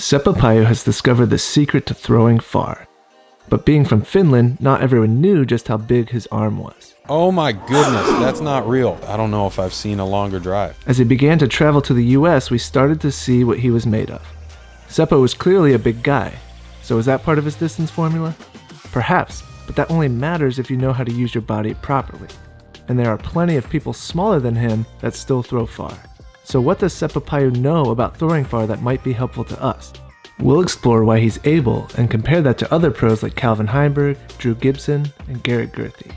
Seppo Paju has discovered the secret to throwing far. But being from Finland, not everyone knew just how big his arm was. Oh my goodness, that's not real. I don't know if I've seen a longer drive. As he began to travel to the US, we started to see what he was made of. Seppo was clearly a big guy. So is that part of his distance formula? Perhaps, but that only matters if you know how to use your body properly. And there are plenty of people smaller than him that still throw far. So what does Seppo Paju know about throwing far that might be helpful to us? We'll explore why he's able and compare that to other pros like Calvin Heimburg, Gibson, and Garrett Gurthie.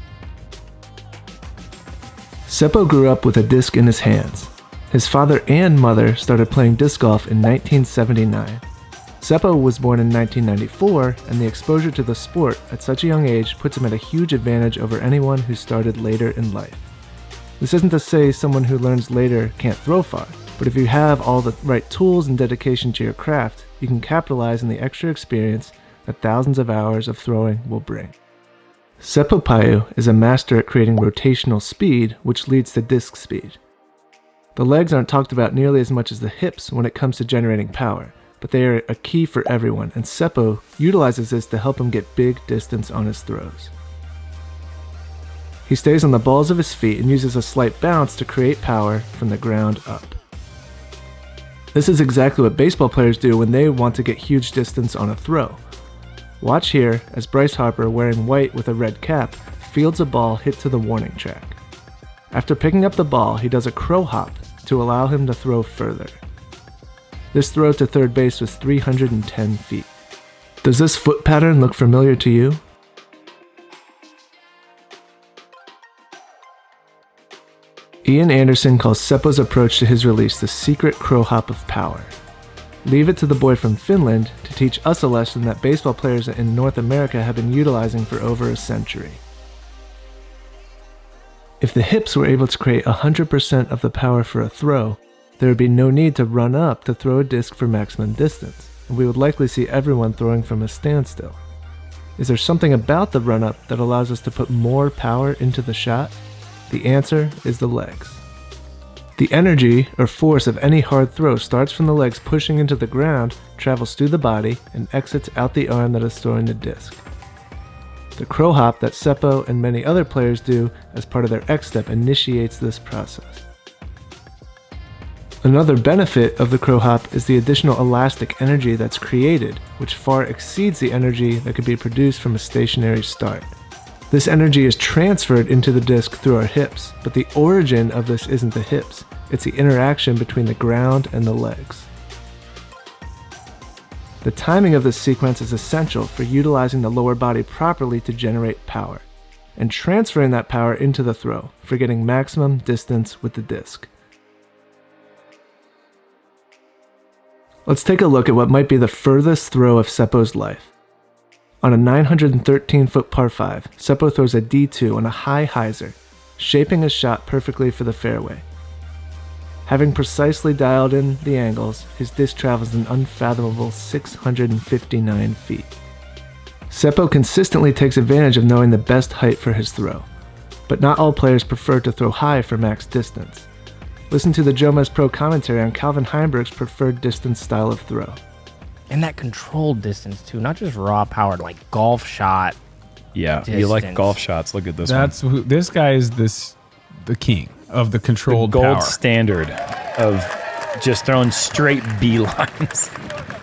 Seppo grew up with a disc in his hands. His father and mother started playing disc golf in 1979. Seppo was born in 1994, and the exposure to the sport at such a young age puts him at a huge advantage over anyone who started later in life. This isn't to say someone who learns later can't throw far, but if you have all the right tools and dedication to your craft, you can capitalize on the extra experience that thousands of hours of throwing will bring. Seppo Paju is a master at creating rotational speed, which leads to disc speed. The legs aren't talked about nearly as much as the hips when it comes to generating power, but they are a key for everyone, and Seppo utilizes this to help him get big distance on his throws. He stays on the balls of his feet and uses a slight bounce to create power from the ground up. This is exactly what baseball players do when they want to get huge distance on a throw. Watch here as Bryce Harper, wearing white with a red cap, fields a ball hit to the warning track. After picking up the ball, he does a crow hop to allow him to throw further. This throw to third base was 310 feet. Does this foot pattern look familiar to you? Ian Anderson calls Seppo's approach to his release the secret crow hop of power. Leave it to the boy from Finland to teach us a lesson that baseball players in North America have been utilizing for over a century. If the hips were able to create 100% of the power for a throw, there would be no need to run up to throw a disc for maximum distance, and we would likely see everyone throwing from a standstill. Is there something about the run-up that allows us to put more power into the shot? The answer is the legs. The energy or force of any hard throw starts from the legs pushing into the ground, travels through the body, and exits out the arm that is throwing the disc. The crow hop that Seppo and many other players do as part of their X step initiates this process. Another benefit of the crow hop is the additional elastic energy that's created, which far exceeds the energy that could be produced from a stationary start. This energy is transferred into the disc through our hips, but the origin of this isn't the hips, it's the interaction between the ground and the legs. The timing of this sequence is essential for utilizing the lower body properly to generate power, and transferring that power into the throw for getting maximum distance with the disc. Let's take a look at what might be the furthest throw of Seppo's life. On a 913-foot par 5, Seppo throws a D2 on a high hyzer, shaping his shot perfectly for the fairway. Having precisely dialed in the angles, his disc travels an unfathomable 659 feet. Seppo consistently takes advantage of knowing the best height for his throw, but not all players prefer to throw high for max distance. Listen to the Jomez Pro commentary on Calvin Heimburg's preferred distance style of throw. And that controlled distance too, not just raw power, like golf shot. Yeah, distance. you like golf shots. Look at this one. This guy is the king of the controlled the gold power. standard of just throwing straight beelines.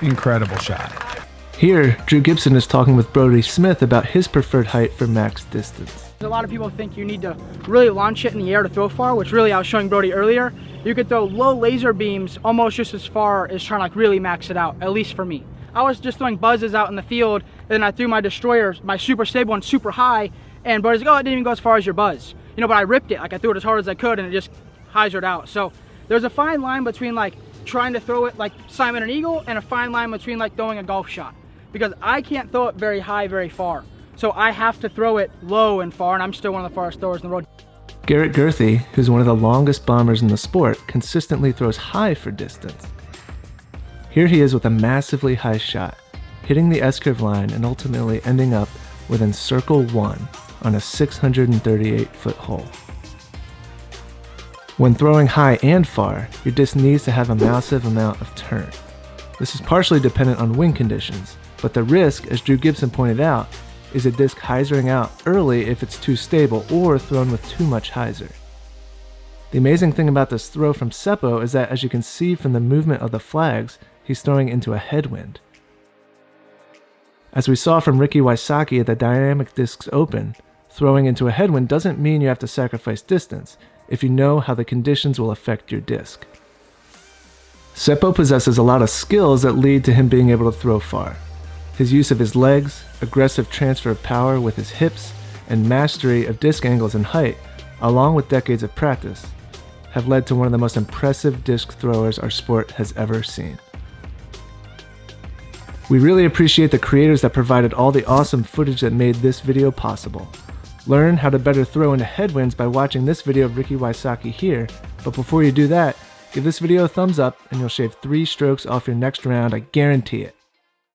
Incredible shot. Here, Gibson is talking with Brody Smith about his preferred height for max distance. A lot of people think you need to really launch it in the air to throw far, which really I was showing Brody earlier. You could throw low laser beams almost just as far as trying to like really max it out, at least for me. I was just throwing buzzes out in the field, and then I threw my destroyer, my super stable one, super high, and Brody's like, oh, it didn't even go as far as your buzz. You know, but I ripped it, like I threw it as hard as I could, and it just hyzered out. So there's a fine line between like trying to throw it like Simon and Eagle, and a fine line between like throwing a golf shot. Because I can't throw it very high, very far. So I have to throw it low and far, and I'm still one of the farthest throwers in the road. Garrett Gurthie, who's one of the longest bombers in the sport, consistently throws high for distance. Here he is with a massively high shot, hitting the S-curve line and ultimately ending up within circle 1 on a 638-foot hole. When throwing high and far, your disc needs to have a massive amount of turn. This is partially dependent on wind conditions, but the risk, as Drew Gibson pointed out, is a disc hyzering out early if it's too stable or thrown with too much hyzer. The amazing thing about this throw from Seppo is that, as you can see from the movement of the flags, he's throwing into a headwind. As we saw from Ricky Wysocki at the Dynamic Discs Open, throwing into a headwind doesn't mean you have to sacrifice distance if you know how the conditions will affect your disc. Seppo possesses a lot of skills that lead to him being able to throw far. His use of his legs, aggressive transfer of power with his hips, and mastery of disc angles and height, along with decades of practice, have led to one of the most impressive disc throwers our sport has ever seen. We really appreciate the creators that provided all the awesome footage that made this video possible. Learn how to better throw into headwinds by watching this video of Ricky Wysocki here, but before you do that, give this video a thumbs up and you'll shave 3 strokes off your next round, I guarantee it.